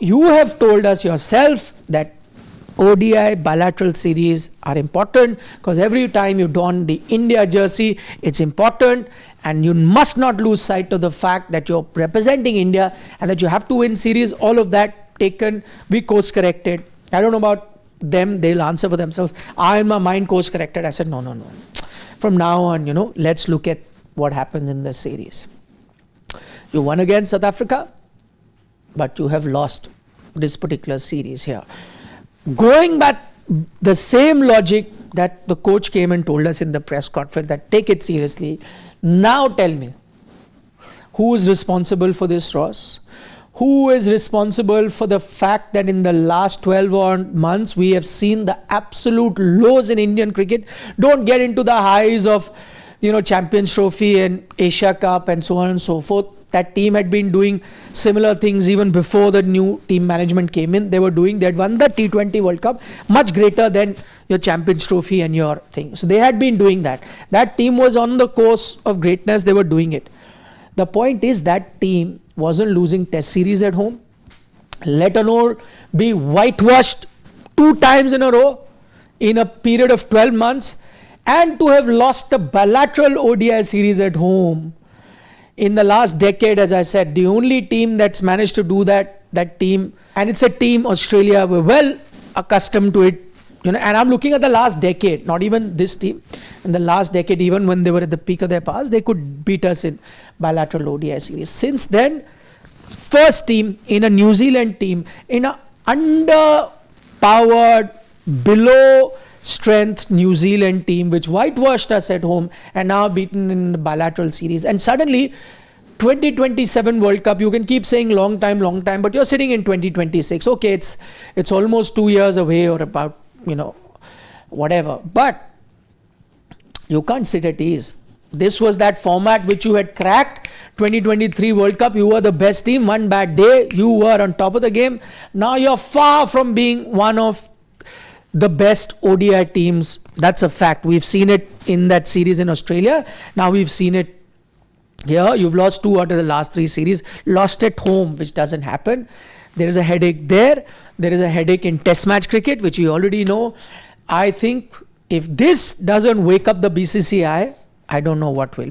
you have told us yourself that ODI bilateral series are important because every time you don the India jersey, it's important, and you must not lose sight of the fact that you're representing India and that you have to win series. All of that taken, we course corrected. I don't know about them, they'll answer for themselves. I, in my mind, course corrected. I said, no. From now on, let's look at what happens in the series. You won against South Africa, but you have lost this particular series here. Going back, the same logic that the coach came and told us in the press conference, that take it seriously. Now tell me, who is responsible for this, Ross? Who is responsible for the fact that in the last 12 months, we have seen the absolute lows in Indian cricket? Don't get into the highs of, Champions Trophy and Asia Cup and so on and so forth. That team had been doing similar things even before the new team management came in. They had won the T20 World Cup, much greater than your Champions Trophy and your thing. So they had been doing that. That team was on the course of greatness. They were doing it. The point is that team wasn't losing test series at home, let alone be whitewashed 2 times in a row in a period of 12 months, and to have lost the bilateral ODI series at home. In the last decade, as I said, the only team that's managed to do that team, and it's a team Australia were well accustomed to it, and I'm looking at the last decade, not even this team. In the last decade, even when they were at the peak of their powers, they could beat us in bilateral ODI series. Since then, first team in a New Zealand team, in a underpowered, below strength New Zealand team, which whitewashed us at home and now beaten in the bilateral series. And suddenly 2027 World Cup, you can keep saying long time, but you're sitting in 2026. Okay, it's almost 2 years away, or about, whatever, but you can't sit at ease. This was that format which you had cracked. 2023 World Cup, you were the best team. One bad day, you were on top of the game. Now you're far from being one of the best ODI teams. That's a fact. We've seen it in that series in Australia. Now we've seen it here. You've lost 2 out of the last 3 series. Lost at home, which doesn't happen. There is a headache there. There is a headache in test match cricket, which you already know. I think if this doesn't wake up the BCCI, I don't know what will.